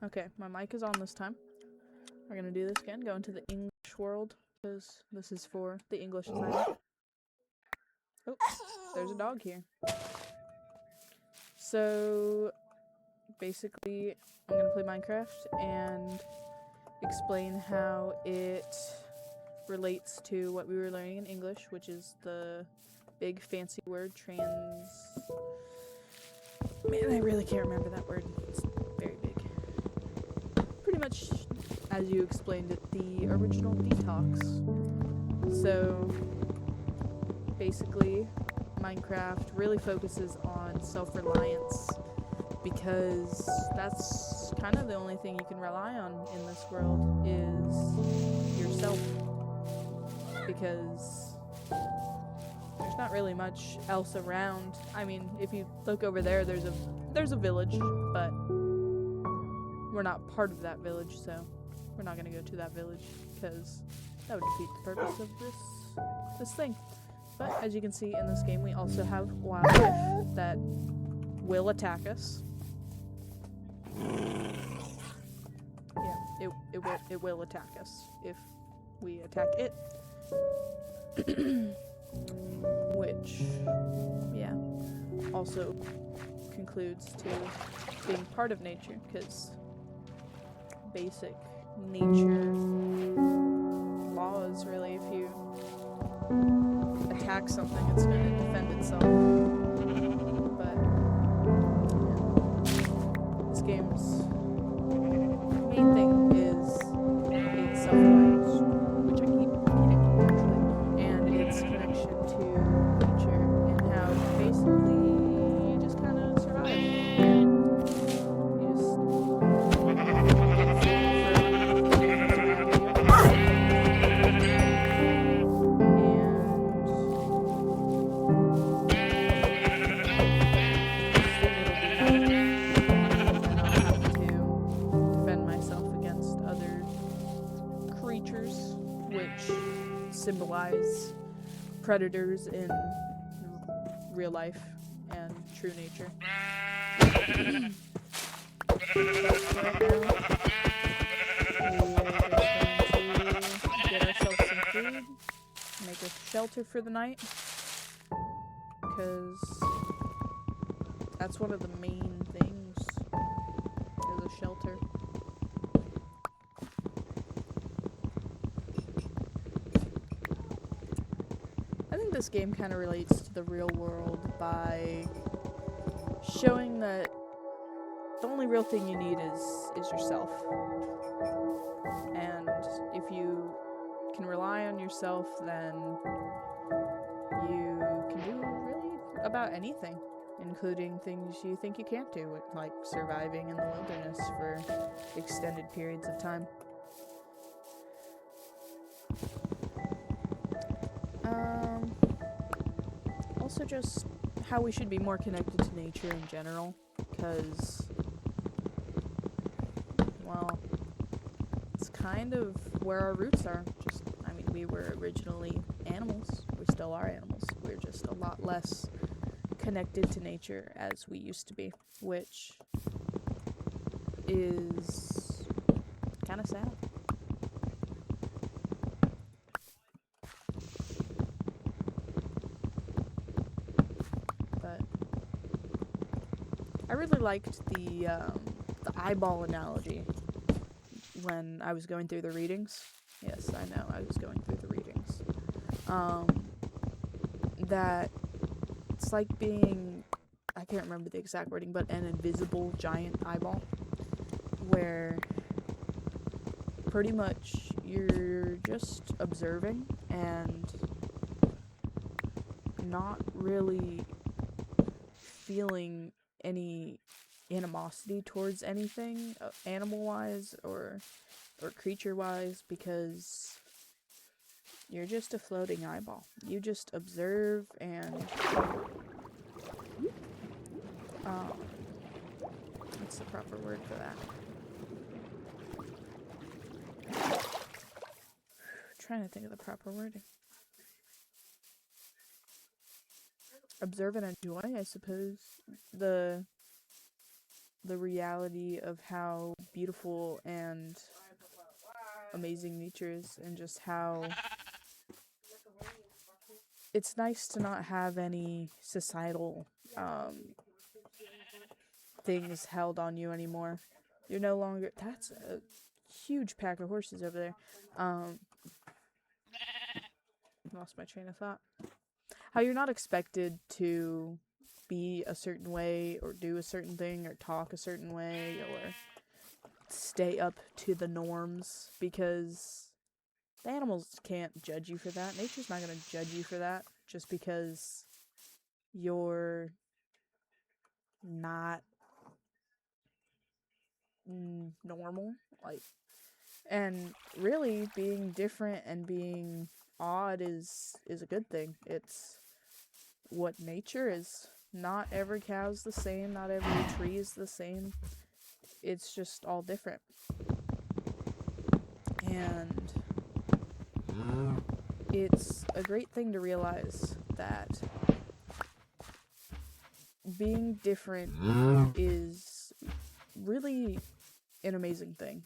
Okay, my mic is on this time. We're gonna do this again. Go into the English world, because this is for the English assignment. Oh, there's a dog here. So, basically, I'm gonna play Minecraft and explain how it relates to what we were learning in English, which is the big fancy word Man, I really can't remember that word. It's very big. Pretty much, as you explained it, the original detox. So, basically, Minecraft really focuses on self-reliance because that's kind of the only thing you can rely on in this world is yourself, because there's not really much else around. I mean, if you look over there, there's a village, but we're not part of that village, so we're not gonna go to that village because that would defeat the purpose of this thing. But as you can see in this game, we also have wildlife that will attack us. Yeah, it will attack us if we attack it. Which, yeah, also concludes to being part of nature, because basic nature laws, really, if you attack something, it's going to defend itself. But yeah, this game's main thing is its self-reliance, which I keep repeating actually, and its connection to nature and how you basically just kind of survive. You just symbolize predators in real life and true nature. But right now, we are just going to get ourselves some food, make a shelter for the night, because that's one of the main things, is a shelter. I think this game kind of relates to the real world by showing that the only real thing you need is yourself. And if you can rely on yourself, then you can do really about anything, including things you think you can't do, like surviving in the wilderness for extended periods of time. Also just how we should be more connected to nature in general, because, well, it's kind of where our roots are. Just, I mean, we were originally animals. We still are animals. We're just a lot less connected to nature as we used to be, which is kind of sad. But I really liked the eyeball analogy when I was going through the readings. Yes, I know, I was going through the readings. That it's like being, I can't remember the exact wording, but an invisible giant eyeball, where pretty much you're just observing and not really feeling any animosity towards anything, animal-wise or creature-wise, because you're just a floating eyeball. You just observe and what's the proper word for that? Trying to think of the proper wording. Observe and enjoy, I suppose. The the reality of how beautiful and amazing nature is, and just how it's nice to not have any societal things held on you anymore. You're no longer. That's a huge pack of horses over there. Lost my train of thought. How you're not expected to be a certain way, or do a certain thing, or talk a certain way, or stay up to the norms, because the animals can't judge you for that. Nature's not going to judge you for that just because you're not normal. Like, and really being different and being odd is a good thing. It's what nature is. Not every cow's the same, not every tree is the same. It's just all different. And it's a great thing to realize that being different is really an amazing thing.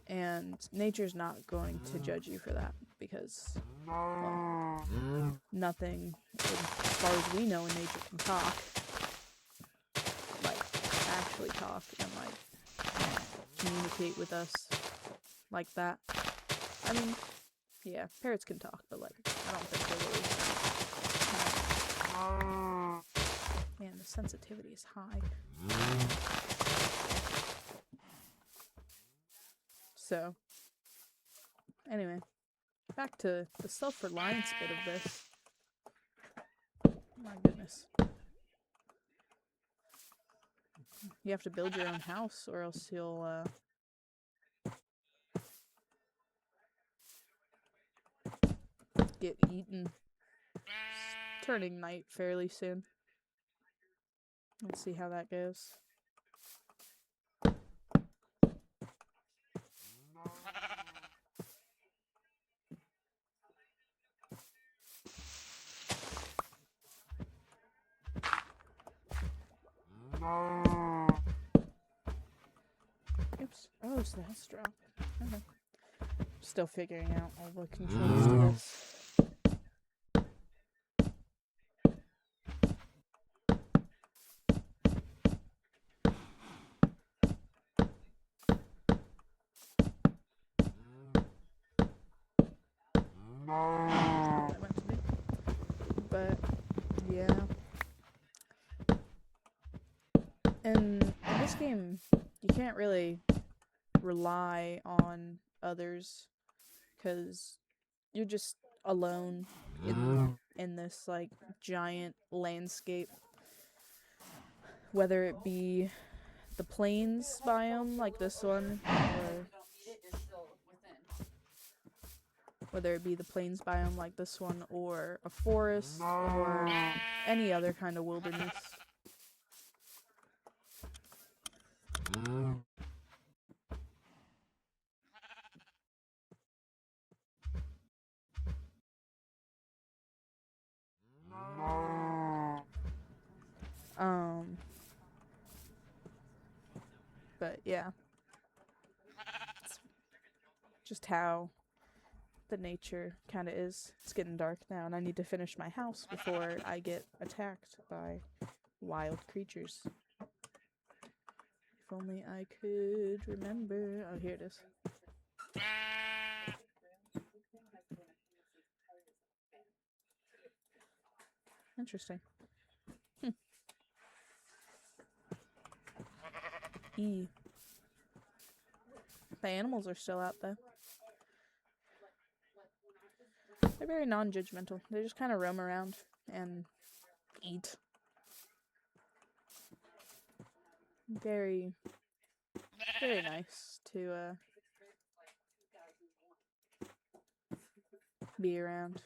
And nature's not going to judge you for that, because, well, nothing, as far as we know, in nature can talk. Like, actually talk and, like, communicate with us like that. I mean, yeah, parrots can talk, but, like, I don't think they really... Man, the sensitivity is high. So, anyway, back to the self-reliance bit of this. My goodness. You have to build your own house, or else you'll, get eaten. It's turning night fairly soon. Let's see how that goes. Oops. Oh, so that's dropped. Okay. Still figuring out all the controls to this. What I meant to do. But, yeah. And in this game, you can't really rely on others, because you're just alone in this, like, giant landscape. Whether it be the plains biome, like this one, or whether it be the plains biome like this one, or a forest, or any other kind of wilderness. But yeah, it's just how the nature kind of is. It's getting dark now, and I need to finish my house before I get attacked by wild creatures. If only I could remember. Oh, here it is. Interesting. E. The animals are still out, though. They're very non-judgmental. They just kind of roam around and eat. Very, very nice to be around.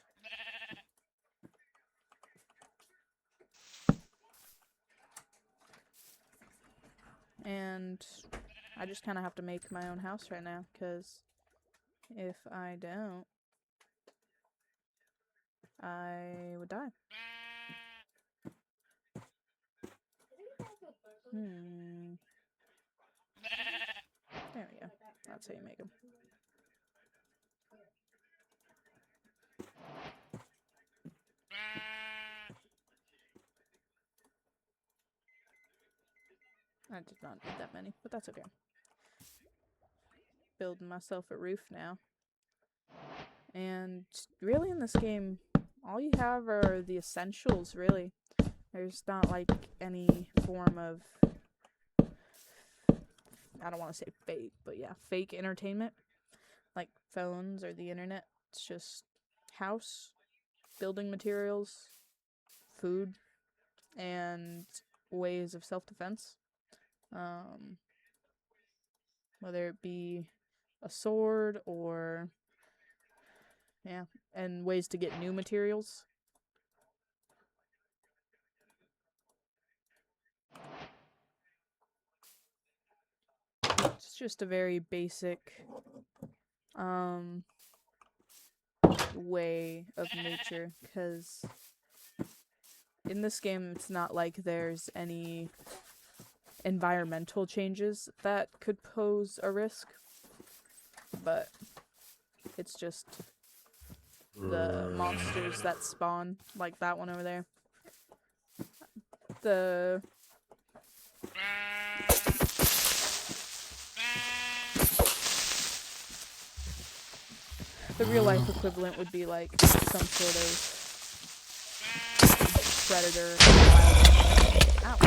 And I just kind of have to make my own house right now, because if I don't, I would die. There we go. That's how you make them. I did not need that many, but that's okay. Building myself a roof now. And really in this game, all you have are the essentials, really. There's not like any form of, I don't want to say fake, but yeah, fake entertainment. Like phones or the internet. It's just house, building materials, food, and ways of self-defense. Whether it be a sword or, yeah, and ways to get new materials. It's just a very basic way of nature, because in this game it's not like there's any environmental changes that could pose a risk, but it's just the monsters that spawn, like that one over there. The real life equivalent would be like some sort of predator. Ow.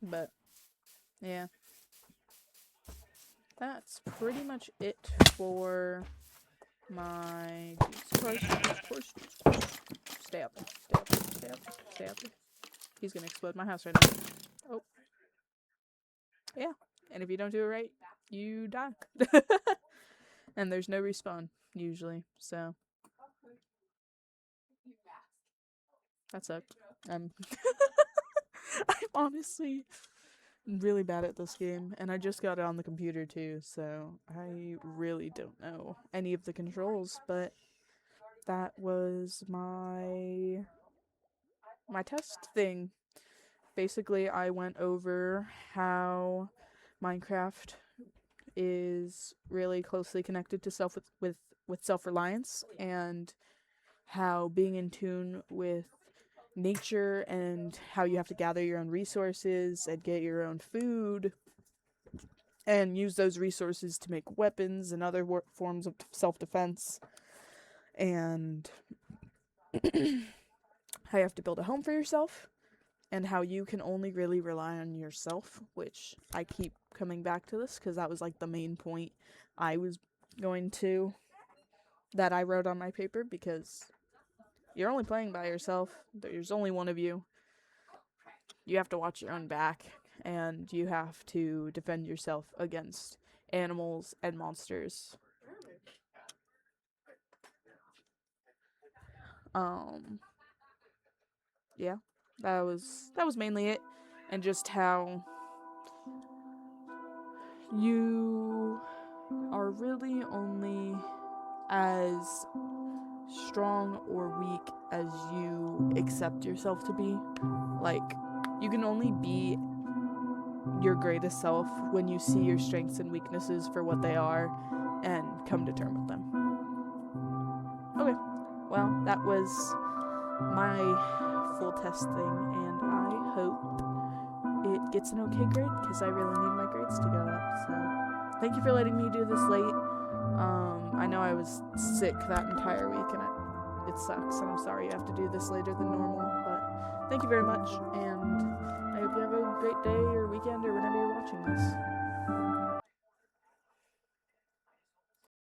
But yeah, that's pretty much it for my course. Stay up there. He's gonna explode my house right now. Oh. Yeah. And if you don't do it right, you die. And there's no respawn, usually, so. That sucked. I'm honestly really bad at this game, and I just got it on the computer too, so I really don't know any of the controls, but that was my test thing. Basically, I went over how Minecraft is really closely connected to self-reliance, and how being in tune with nature and how you have to gather your own resources and get your own food and use those resources to make weapons and other forms of self-defense, and how you have to build a home for yourself, and how you can only really rely on yourself, which I keep coming back to this because that was like the main point I was going to, that I wrote on my paper, because you're only playing by yourself. There's only one of you. You have to watch your own back, and you have to defend yourself against animals and monsters. Yeah, that was mainly it, and just how you are really only as strong or weak as you accept yourself to be. Like, you can only be your greatest self when you see your strengths and weaknesses for what they are and come to terms with them. Okay, well, that was my full test thing, and I hope it gets an okay grade, because I really need my grades to go up. So thank you for letting me do this late. I know I was sick that entire week, and it sucks, and I'm sorry you have to do this later than normal, but thank you very much, and I hope you have a great day or weekend or whenever you're watching this.